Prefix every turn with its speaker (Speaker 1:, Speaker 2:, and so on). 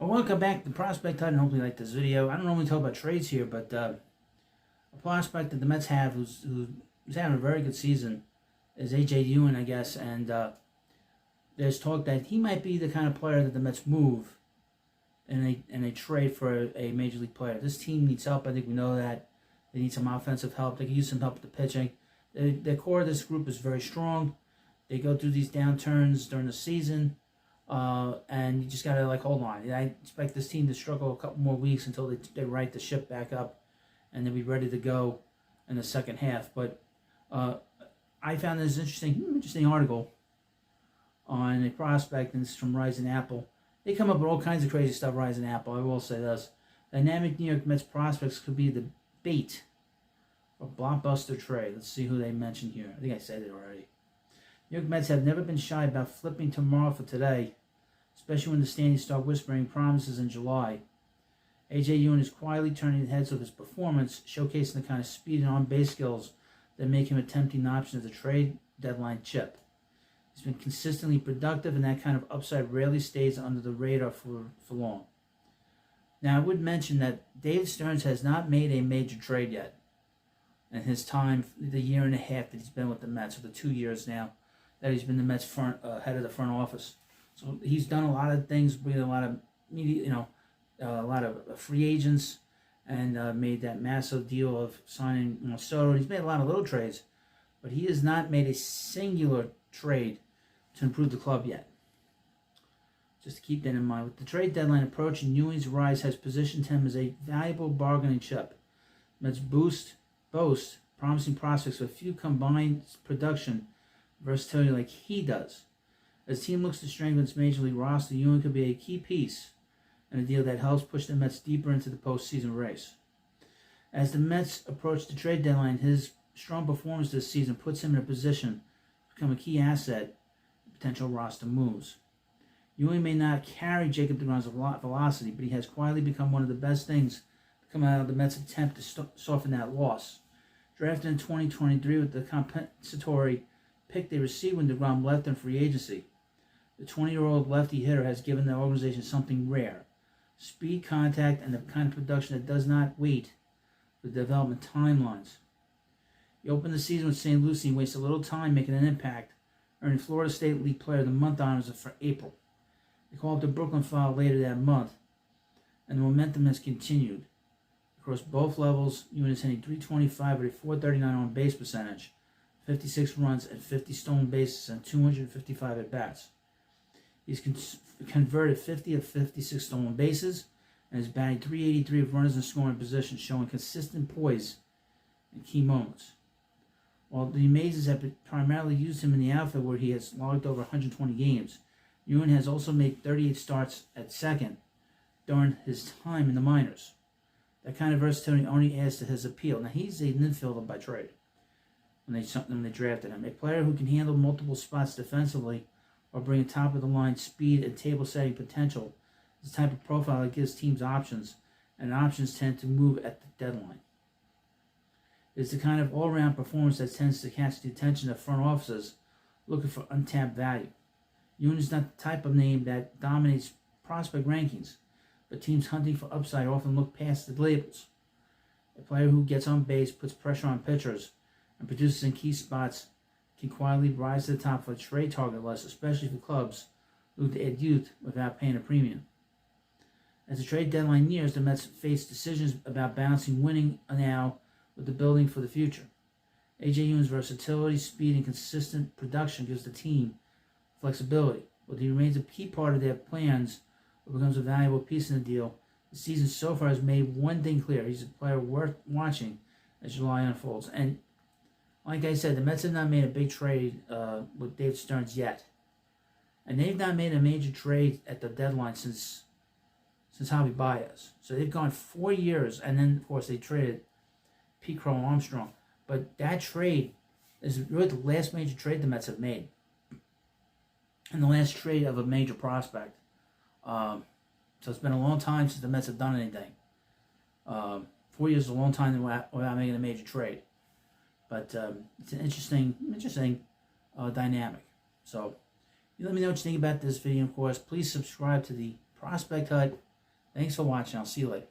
Speaker 1: Well, welcome back to Prospect Hut, and hopefully you like this video. I don't normally talk about trades here, but a prospect that the Mets have who's having a very good season is Ewing, I guess, and there's talk that he might be the kind of player that the Mets move in a trade for a major league player. This team needs help. I think we know that. They need some offensive help. They can use some help with the pitching. The core of this group is very strong. They go through these downturns during the season. And you just gotta hold on. I expect this team to struggle a couple more weeks until they right the ship back up, and they'll be ready to go in the second half. But I found this interesting article on a prospect, and this is from Rising Apple. They come up with all kinds of crazy stuff. Rising Apple. I will say this: dynamic New York Mets prospects could be the bait for blockbuster trade. Let's see who they mention here. I think I said it already. New York Mets have never been shy about flipping tomorrow for today, especially when the standings start whispering promises in July. A.J. Euan is quietly turning the heads of his performance, showcasing the kind of speed and on-base skills that make him a tempting option as a trade deadline chip. He's been consistently productive, and that kind of upside rarely stays under the radar for long. Now, I would mention that David Stearns has not made a major trade yet in his time, the year and a half that he's been with the Mets, or the 2 years now that he's been the Mets head of the front office. So he's done a lot of things, bringing a lot of media, a lot of free agents, and made that massive deal of signing Soto. He's made a lot of little trades, but he has not made a singular trade to improve the club yet. Just to keep that in mind. With the trade deadline approaching, Ewing's rise has positioned him as a valuable bargaining chip. Mets boast promising prospects with few combined production versatility like he does. As the team looks to strengthen its major league roster, Euan could be a key piece in a deal that helps push the Mets deeper into the postseason race. As the Mets approach the trade deadline, his strong performance this season puts him in a position to become a key asset in potential roster moves. Ewing may not carry Jacob deGrom's velocity, but he has quietly become one of the best things to come out of the Mets' attempt to soften that loss. Drafted in 2023 with the compensatory pick they received when deGrom left in free agency, the 20-year-old lefty hitter has given the organization something rare: speed, contact, and the kind of production that does not wait for development timelines. He opened the season with St. Lucie and wasted little time making an impact, earning Florida State League Player of the Month honors for April. They called up the Brooklyn File later that month, and the momentum has continued. Across both levels, Euan is hitting .325 with a .439 on-base percentage, 56 runs and 50 stolen bases, and 255 at-bats. He's converted 50 of 56 stolen bases, and is batting .383 of runners in scoring position, showing consistent poise in key moments. While the Mazes have primarily used him in the outfield, where he has logged over 120 games, Euan has also made 38 starts at second during his time in the minors. That kind of versatility only adds to his appeal. Now, he's an infielder by trade when they drafted him. A player who can handle multiple spots defensively or bring a top-of-the-line speed and table-setting potential is the type of profile that gives teams options, and options tend to move at the deadline. It's the kind of all-around performance that tends to catch the attention of front offices looking for untapped value. Euan is not the type of name that dominates prospect rankings, but teams hunting for upside often look past the labels. A player who gets on base, puts pressure on pitchers, and produces in key spots can quietly rise to the top of a trade target list, especially for clubs looking to add youth without paying a premium. As the trade deadline nears, the Mets face decisions about balancing winning now with the building for the future. A.J. Ewing's versatility, speed, and consistent production gives the team flexibility. But he remains a key part of their plans or becomes a valuable piece in the deal. The season so far has made one thing clear: he's a player worth watching as July unfolds. And like I said, the Mets have not made a big trade with David Stearns yet. And they've not made a major trade at the deadline since Javi Baez. So they've gone 4 years, and then, of course, they traded Pete Crow Armstrong. But that trade is really the last major trade the Mets have made, and the last trade of a major prospect. So it's been a long time since the Mets have done anything. 4 years is a long time without making a major trade. But it's an interesting dynamic. So you let me know what you think about this video. Of course, please subscribe to the Prospect Hut Thanks for watching. I'll see you later.